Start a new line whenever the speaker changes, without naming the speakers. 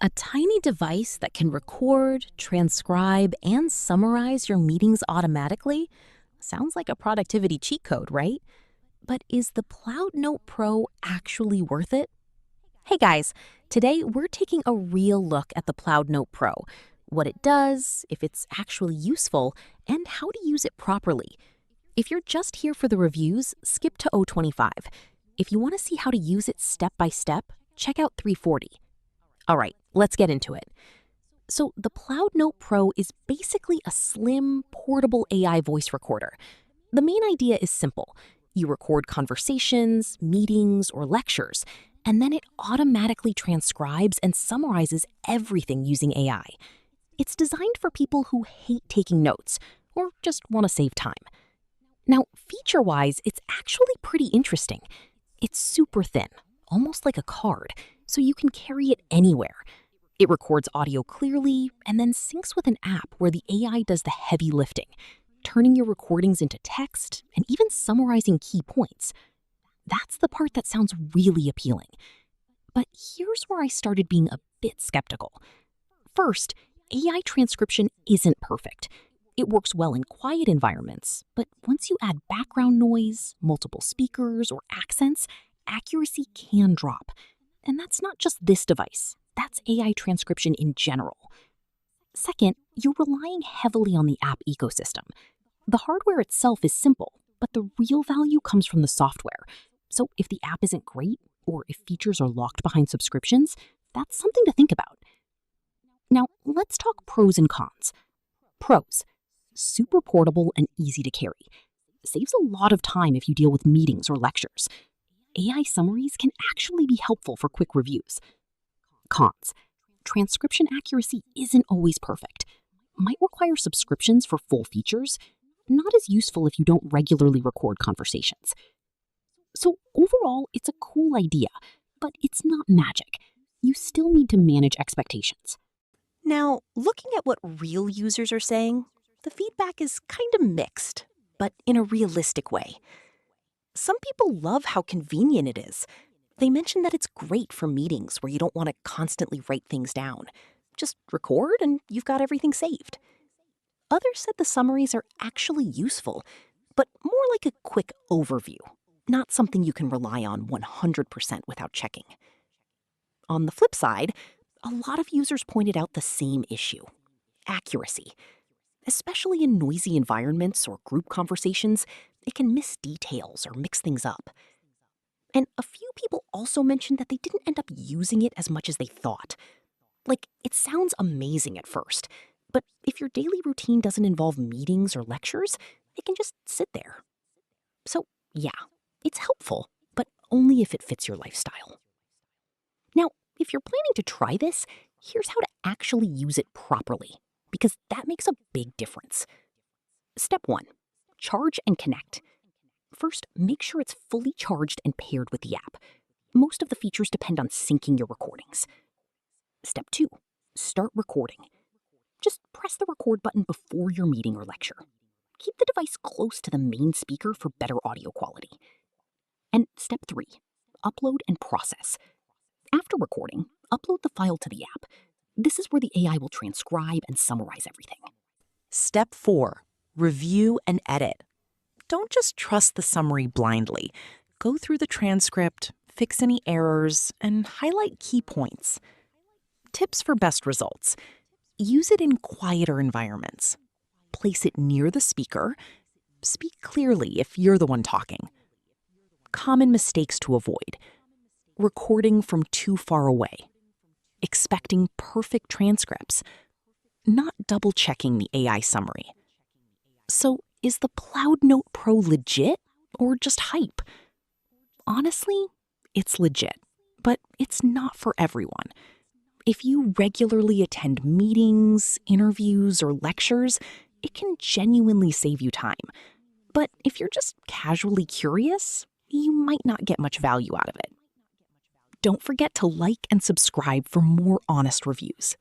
A tiny device that can record, transcribe, and summarize your meetings automatically? Sounds like a productivity cheat code, right? But is the Plaud Note Pro actually worth it? Hey guys, today we're taking a real look at the Plaud Note Pro, what it does, if it's actually useful, and how to use it properly. If you're just here for the reviews, skip to 025. If you want to see how to use it step by step, check out 340. All right, let's get into it. So the Plaud Note Pro is basically a slim, portable AI voice recorder. The main idea is simple. You record conversations, meetings, or lectures, and then it automatically transcribes and summarizes everything using AI. It's designed for people who hate taking notes or just want to save time. Now, feature-wise, it's actually pretty interesting. It's super thin, almost like a card, so you can carry it anywhere. It records audio clearly and then syncs with an app where the AI does the heavy lifting, turning your recordings into text and even summarizing key points. That's the part that sounds really appealing. But here's where I started being a bit skeptical. First, AI transcription isn't perfect. It works well in quiet environments, but once you add background noise, multiple speakers, or accents, accuracy can drop. And that's not just this device. That's AI transcription in general. Second, you're relying heavily on the app ecosystem. The hardware itself is simple, but the real value comes from the software. So if the app isn't great, or if features are locked behind subscriptions, that's something to think about. Now, let's talk pros and cons. Pros: super portable and easy to carry. Saves a lot of time if you deal with meetings or lectures. AI summaries can actually be helpful for quick reviews. Cons: transcription accuracy isn't always perfect. Might require subscriptions for full features. Not as useful if you don't regularly record conversations. So overall, it's a cool idea, but it's not magic. You still need to manage expectations.
Now, looking at what real users are saying, the feedback is kind of mixed, but in a realistic way. Some people love how convenient it is. They mention that it's great for meetings where you don't want to constantly write things down. Just record and you've got everything saved. Others said the summaries are actually useful, but more like a quick overview, not something you can rely on 100% without checking. On the flip side, a lot of users pointed out the same issue: accuracy. Especially in noisy environments or group conversations, it can miss details or mix things up. And a few people also mentioned that they didn't end up using it as much as they thought. Like, it sounds amazing at first, but if your daily routine doesn't involve meetings or lectures, it can just sit there. So, yeah, it's helpful, but only if it fits your lifestyle. Now, if you're planning to try this, here's how to actually use it properly, because that makes a big difference. Step 1. Charge and connect. First, make sure it's fully charged and paired with the app. Most of the features depend on syncing your recordings. Step 2. Start recording. Just press the record button before your meeting or lecture. Keep the device close to the main speaker for better audio quality. And step 3. Upload and process. After recording, upload the file to the app. This is where the AI will transcribe and summarize everything.
Step 4. Review and edit. Don't just trust the summary blindly. Go through the transcript, fix any errors, and highlight key points. Tips for best results: use it in quieter environments. Place it near the speaker. Speak clearly if you're the one talking. Common mistakes to avoid: recording from too far away, expecting perfect transcripts, not double-checking the AI summary. So, is the Plaud Note Pro legit or just hype? Honestly, it's legit, but it's not for everyone. If you regularly attend meetings, interviews, or lectures, it can genuinely save you time. But if you're just casually curious, you might not get much value out of it. Don't forget to like and subscribe for more honest reviews.